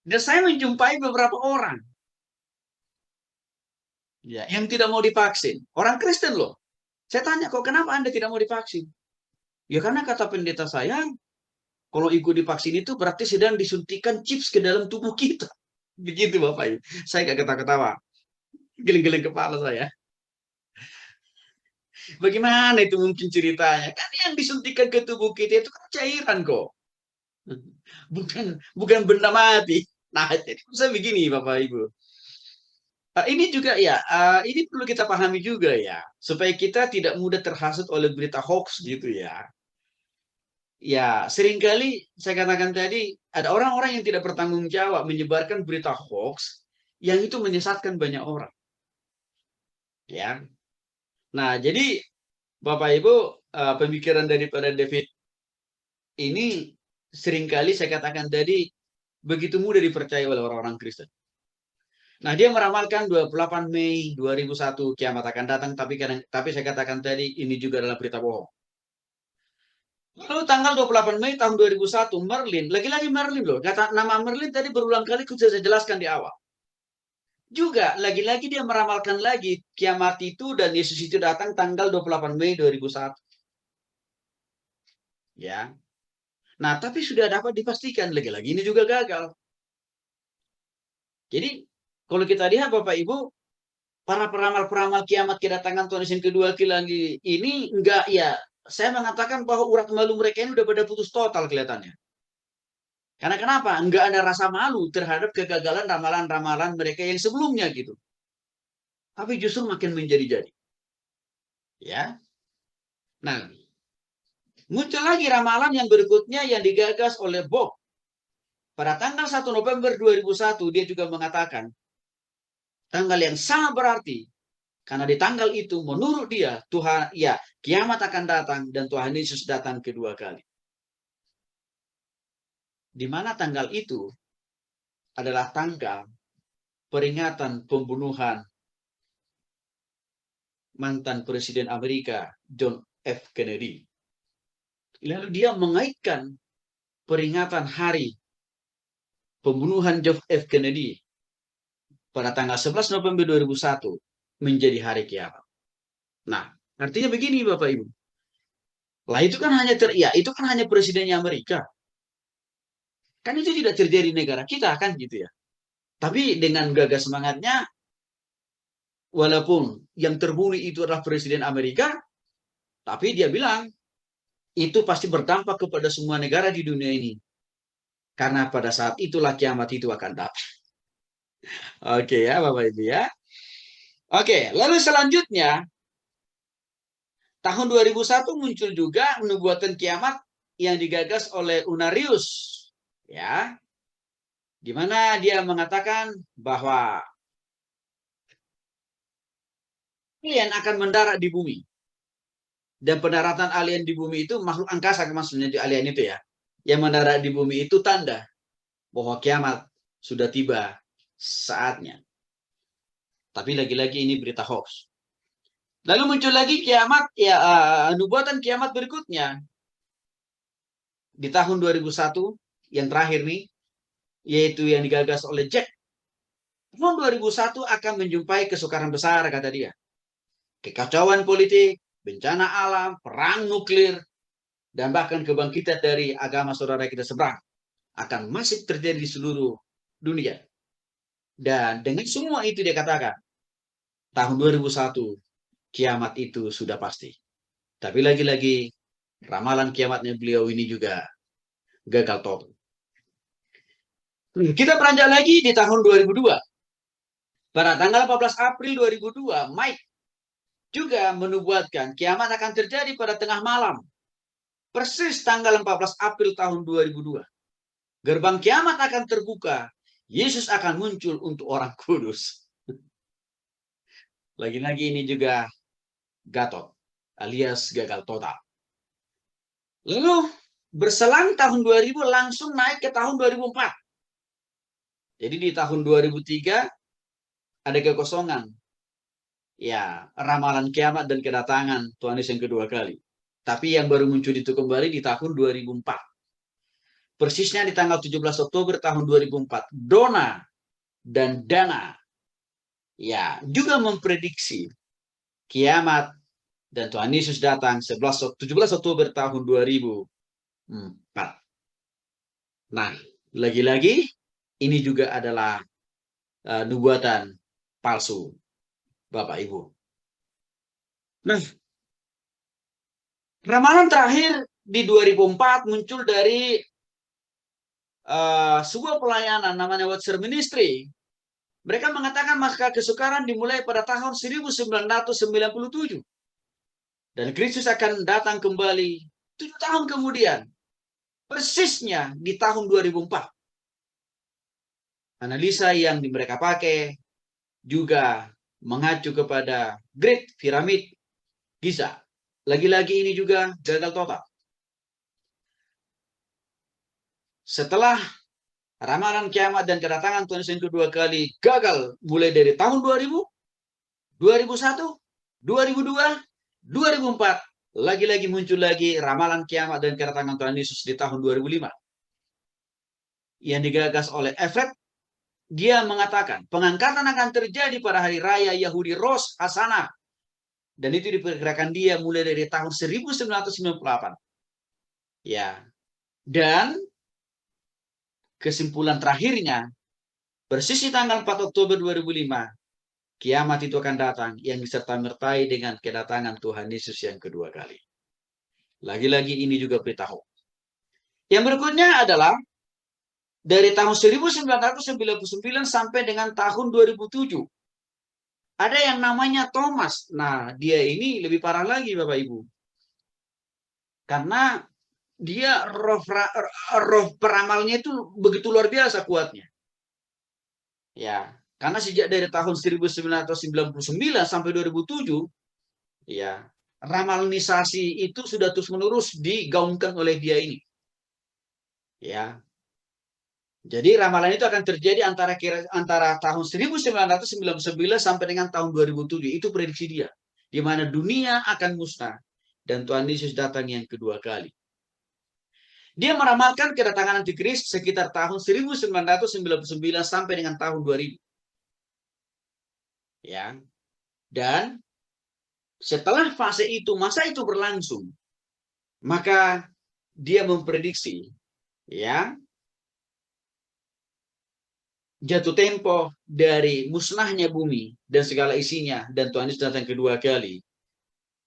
Dan saya menjumpai beberapa orang ya, yang tidak mau divaksin. Orang Kristen loh. Saya tanya, kok kenapa Anda tidak mau divaksin? Ya karena kata pendeta saya, kalau ikut divaksin itu berarti sedang disuntikan chips ke dalam tubuh kita. Begitu Bapak Ibu. Saya gak ketawa-ketawa. Geling-geling kepala saya. Bagaimana itu mungkin ceritanya? Kan yang disuntikan ke tubuh kita itu kan cairan kok. Bukan benda mati. Nah, jadi saya begini Bapak Ibu. Ini juga ya, ini perlu kita pahami juga ya, supaya kita tidak mudah terhasut oleh berita hoax gitu ya. Ya, seringkali saya katakan tadi, ada orang-orang yang tidak bertanggung jawab menyebarkan berita hoax yang itu menyesatkan banyak orang. Ya. Nah, jadi Bapak Ibu, pemikiran daripada David ini seringkali saya katakan tadi begitu mudah dipercaya oleh orang-orang Kristen. Nah, dia meramalkan 28 Mei 2001 kiamat akan datang, tapi saya katakan tadi ini juga adalah berita bohong. Lalu tanggal 28 Mei tahun 2001, Merlin, lagi-lagi Merlin loh. Nama Merlin tadi berulang kali saya jelaskan di awal. Juga lagi-lagi dia meramalkan lagi kiamat itu dan Yesus itu datang tanggal 28 Mei 2001. Ya. Nah, tapi sudah dapat dipastikan lagi-lagi ini juga gagal. Jadi, kalau kita lihat Bapak Ibu, para peramal-peramal kiamat kedatangan Tuhan Yesus kedua lagi ini enggak ya. Saya mengatakan bahwa urat malu mereka ini udah pada putus total kelihatannya. Karena kenapa? Enggak ada rasa malu terhadap kegagalan ramalan-ramalan mereka yang sebelumnya gitu. Tapi justru makin menjadi-jadi. Ya. Nah, muncul lagi ramalan yang berikutnya yang digagas oleh Bob. Pada tanggal 1 November 2001 dia juga mengatakan tanggal yang sangat berarti karena di tanggal itu menurut dia Tuhan ya kiamat akan datang dan Tuhan Yesus datang kedua kali. Di mana tanggal itu adalah tanggal peringatan pembunuhan mantan Presiden Amerika John F. Kennedy. Lalu dia mengaitkan peringatan hari pembunuhan John F. Kennedy pada tanggal 11 November 2001 menjadi hari kiamat. Nah, artinya begini Bapak Ibu. Lah itu kan hanya itu kan hanya presidennya Amerika. Kan itu tidak terjadi di negara kita kan gitu ya. Tapi dengan gagah semangatnya, walaupun yang terbuli itu adalah presiden Amerika, tapi dia bilang itu pasti berdampak kepada semua negara di dunia ini. Karena pada saat itulah kiamat itu akan datang. Oke ya Bapak Ibu ya. Oke, lalu selanjutnya tahun 2001 muncul juga nubuatan kiamat yang digagas oleh Unarius, ya, di mana dia mengatakan bahwa alien akan mendarat di bumi. Dan pendaratan alien di bumi itu makhluk angkasa maksudnya di alien itu ya. Yang mendarat di bumi itu tanda bahwa kiamat sudah tiba saatnya. Tapi lagi-lagi ini berita hoax. Lalu muncul lagi kiamat, ya nubuatan kiamat berikutnya di tahun 2001 yang terakhir nih, yaitu yang digagas oleh Jack. Tahun 2001 akan menjumpai kesukaran besar, kata dia. Kekacauan politik, bencana alam, perang nuklir, dan bahkan kebangkitan dari agama saudara kita seberang akan masih terjadi di seluruh dunia. Dan dengan semua itu dia katakan, tahun 2001 kiamat itu sudah pasti. Tapi lagi-lagi ramalan kiamatnya beliau ini juga gagal total. Kita beranjak lagi di tahun 2002. Pada tanggal 14 April 2002, Mike juga menubuatkan kiamat akan terjadi pada tengah malam. Persis tanggal 14 April tahun 2002. Gerbang kiamat akan terbuka. Yesus akan muncul untuk orang kudus. Lagi-lagi ini juga gatot alias gagal total. Lalu berselang tahun 2000 langsung naik ke tahun 2004. Jadi di tahun 2003 ada kekosongan. Ya, ramalan kiamat dan kedatangan Tuhan Yesus yang kedua kali. Tapi yang baru muncul itu kembali di tahun 2004. Persisnya di tanggal 17 Oktober tahun 2004. Dona dan Dana ya juga memprediksi kiamat dan Tuhan Yesus datang 17 Oktober tahun 2004. Nah, lagi-lagi ini juga adalah nubuatan palsu, Bapak Ibu. Nah, ramalan terakhir di 2004 muncul dari sebuah pelayanan namanya Watcher Ministry. Mereka mengatakan maka kesukaran dimulai pada tahun 1997. Dan Kristus akan datang kembali 7 tahun kemudian. Persisnya di tahun 2004. Analisa yang mereka pakai juga mengacu kepada Great Pyramid Giza. Lagi-lagi ini juga gagal total. Setelah ramalan kiamat dan kedatangan Tuhan yang kedua kali gagal mulai dari tahun 2000, 2001, 2002, 2004. Lagi-lagi muncul lagi ramalan kiamat dan kedatangan Tuhan Yesus di tahun 2005. Yang digagas oleh Everett, dia mengatakan pengangkatan akan terjadi pada hari raya Yahudi Rosh Hashanah. Dan itu diperkirakan dia mulai dari tahun 1998. Ya. Dan kesimpulan terakhirnya, persis di tanggal 4 Oktober 2005, kiamat itu akan datang yang disertai-mertai dengan kedatangan Tuhan Yesus yang kedua kali. Lagi-lagi ini juga berita hoax. Yang berikutnya adalah dari tahun 1999 sampai dengan tahun 2007. Ada yang namanya Thomas. Nah, dia ini lebih parah lagi Bapak Ibu. Karena dia roh peramalnya itu begitu luar biasa kuatnya. Ya, karena sejak dari tahun 1999 sampai 2007, ya, ramalanisasi itu sudah terus-menerus digaungkan oleh dia ini. Ya. Jadi ramalan itu akan terjadi antara tahun 1999 sampai dengan tahun 2007. Itu prediksi dia. Di mana dunia akan musnah dan Tuhan Yesus datang yang kedua kali. Dia meramalkan kedatangan Antikris sekitar tahun 1999 sampai dengan tahun 2000. Ya. Dan setelah fase itu, masa itu berlangsung, maka dia memprediksi, ya, jatuh tempo dari musnahnya bumi dan segala isinya dan Tuhan Yesus datang kedua kali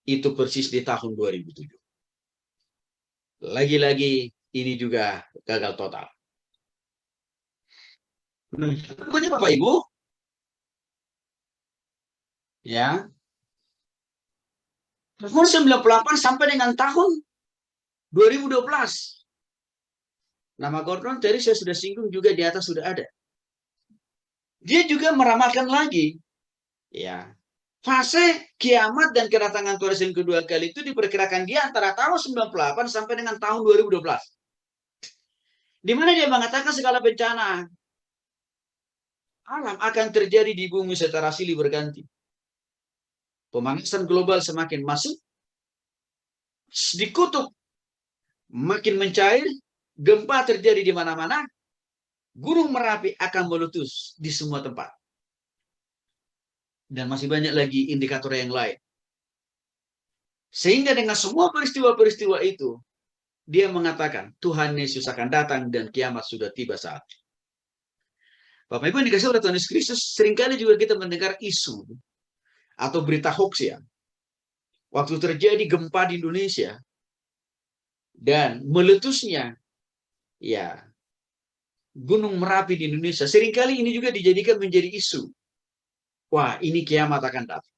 itu persis di tahun 2007. Lagi-lagi ini juga gagal total. Pokoknya Bapak Ibu, ya, tahun 98 sampai dengan tahun 2012. Nama Gordon tadi saya sudah singgung juga di atas sudah ada. Dia juga meramalkan lagi, ya, fase kiamat dan kedatangan Tuhan yang kedua kali itu diperkirakan dia antara tahun 98 sampai dengan tahun 2012. Di mana dia mengatakan segala bencana alam akan terjadi di bumi secara silih berganti. Pemanasan global semakin masuk, di kutub makin mencair, gempa terjadi di mana-mana, Gunung Merapi akan meletus di semua tempat. Dan masih banyak lagi indikator yang lain. Sehingga dengan semua peristiwa-peristiwa itu, dia mengatakan Tuhan Yesus akan datang dan kiamat sudah tiba saat. Bapak Ibu yang dikasih oleh Tuhan Yesus Kristus, seringkali juga kita mendengar isu atau berita hoax ya. Waktu terjadi gempa di Indonesia dan meletusnya ya Gunung Merapi di Indonesia, seringkali ini juga dijadikan menjadi isu. Wah, ini kiamat akan datang.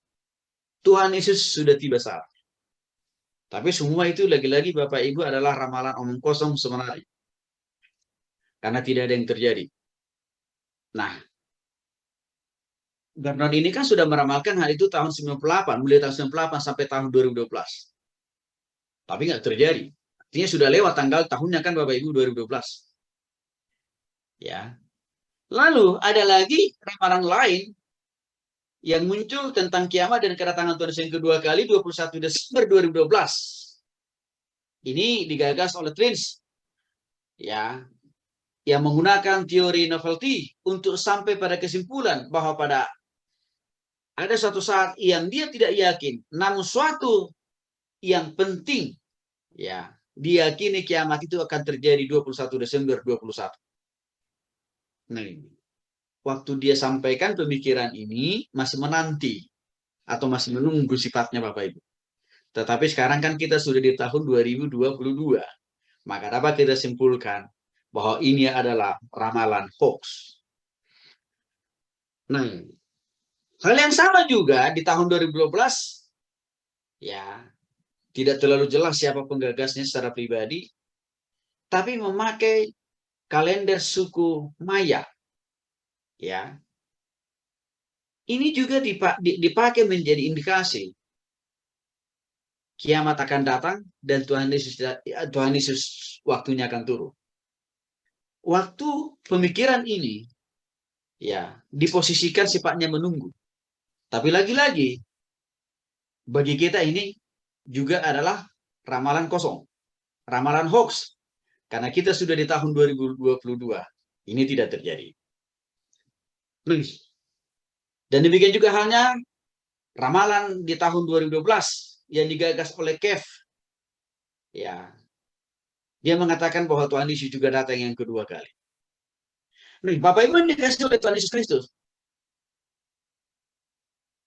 Tuhan Yesus sudah tiba saat. Tapi semua itu lagi-lagi Bapak Ibu adalah ramalan omong kosong sebenarnya. Karena tidak ada yang terjadi. Nah, Gordon ini kan sudah meramalkan hal itu tahun 98, mulai tahun 98 sampai tahun 2012. Tapi nggak terjadi. Artinya sudah lewat tanggal tahunnya kan Bapak Ibu 2012. Ya. Lalu ada lagi ramalan lain yang muncul tentang kiamat dan kedatangan Tuhan yang kedua kali 21 Desember 2012. Ini digagas oleh Trins. Ya, yang menggunakan teori novelty untuk sampai pada kesimpulan bahwa pada ada suatu saat yang dia tidak yakin, namun suatu yang penting, ya, diyakini kiamat itu akan terjadi 21 Desember 2021. Nah, waktu dia sampaikan pemikiran ini masih menanti atau masih menunggu sifatnya Bapak Ibu. Tetapi sekarang kan kita sudah di tahun 2022. Maka dapat kita simpulkan bahwa ini adalah ramalan hoax. Nah, hal yang sama juga di tahun 2012, ya, tidak terlalu jelas siapa penggagasnya secara pribadi, tapi memakai kalender suku Maya. Ya, ini juga dipakai menjadi indikasi kiamat akan datang dan Tuhan Yesus waktunya akan turun. Waktu pemikiran ini, ya, diposisikan sifatnya menunggu. Tapi lagi-lagi, bagi kita ini juga adalah ramalan kosong, ramalan hoax. Karena kita sudah di tahun 2022, ini tidak terjadi. Dan demikian juga halnya ramalan di tahun 2012 yang digagas oleh Kev. Ya, dia mengatakan bahwa Tuhan Yesus juga datang yang kedua kali. Bapak Ibu yang dikasih oleh Tuhan Yesus Kristus,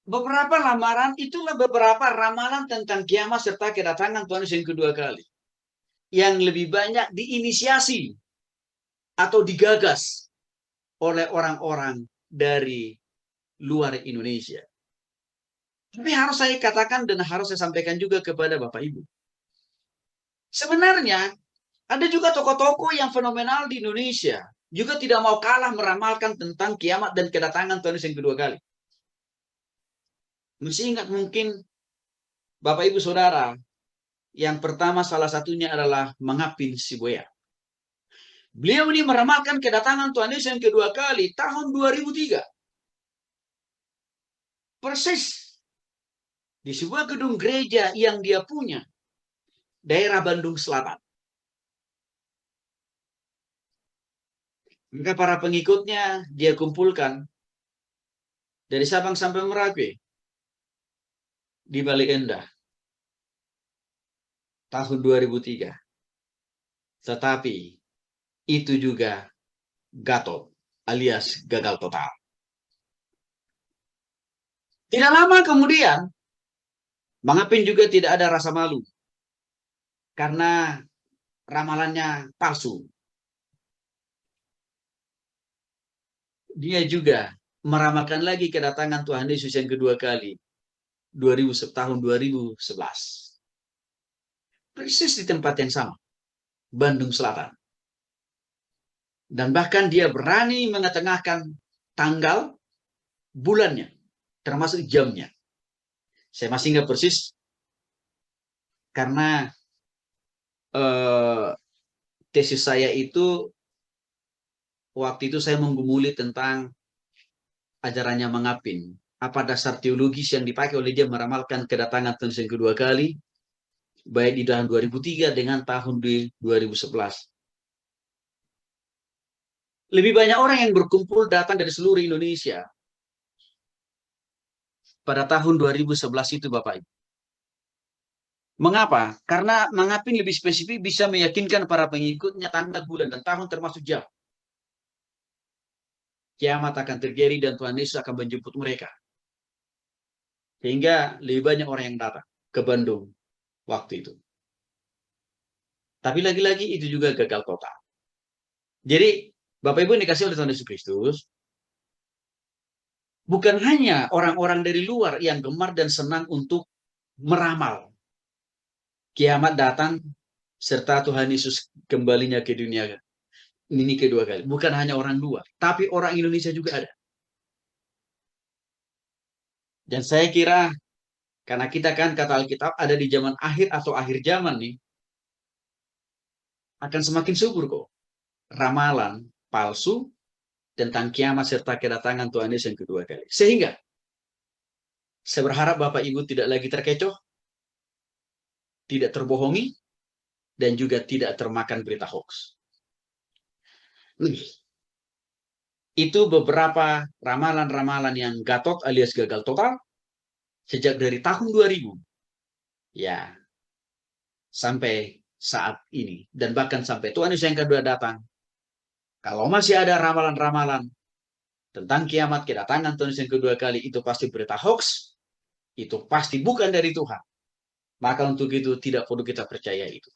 beberapa lamaran itulah beberapa ramalan tentang kiamat serta kedatangan Tuhan Yesus yang kedua kali. Yang lebih banyak diinisiasi atau digagas oleh orang-orang dari luar Indonesia. Tapi harus saya katakan dan harus saya sampaikan juga kepada Bapak Ibu. Sebenarnya ada juga tokoh-tokoh yang fenomenal di Indonesia juga tidak mau kalah meramalkan tentang kiamat dan kedatangan Tuhan Yesus yang kedua kali. Mesti ingat mungkin Bapak Ibu Saudara, yang pertama salah satunya adalah Mangapin Siboya. Beliau ini meramalkan kedatangan Tuhan Yesus yang kedua kali tahun 2003. Persis di sebuah gedung gereja yang dia punya, daerah Bandung Selatan. Maka para pengikutnya dia kumpulkan dari Sabang sampai Merauke. di Bale Endah tahun 2003. Tetapi itu juga gatot alias gagal total. Tidak lama kemudian, Bang Apin juga tidak ada rasa malu karena ramalannya palsu. Dia juga meramalkan lagi kedatangan Tuhan Yesus yang kedua kali, tahun 2011. Persis di tempat yang sama, Bandung Selatan. Dan bahkan dia berani mengetengahkan tanggal, bulannya, termasuk jamnya. Saya masih ingat persis, karena tesis saya itu, waktu itu saya menggumuli tentang ajarannya Mang Apin. Apa dasar teologis yang dipakai oleh dia meramalkan kedatangan Tuhan yang kedua kali, baik di tahun 2003 dengan tahun 2011. Lebih banyak orang yang berkumpul datang dari seluruh Indonesia pada tahun 2011 itu, Bapak Ibu. Mengapa? Karena Mang Apin lebih spesifik bisa meyakinkan para pengikutnya tanggal, bulan, dan tahun termasuk jam. Kiamat akan terjadi dan Tuhan Yesus akan menjemput mereka. Sehingga lebih banyak orang yang datang ke Bandung waktu itu. Tapi lagi-lagi itu juga gagal total. Jadi, Bapak Ibu yang dikasih oleh Tuhan Yesus Kristus, bukan hanya orang-orang dari luar yang gemar dan senang untuk meramal kiamat datang serta Tuhan Yesus kembalinya ke dunia ini kedua kali. Bukan hanya orang luar, tapi orang Indonesia juga ada. Dan saya kira, karena kita kan kata Alkitab ada di zaman akhir atau akhir zaman nih, akan semakin subur kok ramalan palsu tentang kiamat serta kedatangan Tuhan Yesus yang kedua kali. Sehingga saya berharap Bapak Ibu tidak lagi terkecoh, tidak terbohongi, dan juga tidak termakan berita hoax. Itu beberapa ramalan-ramalan yang gatot alias gagal total sejak dari tahun 2000 ya sampai saat ini, dan bahkan sampai Tuhan Yesus yang kedua datang. Kalau masih ada ramalan-ramalan tentang kiamat kedatangan Tuhan Yesus yang kedua kali, itu pasti berita hoax, itu pasti bukan dari Tuhan. Maka untuk itu tidak perlu kita percaya itu.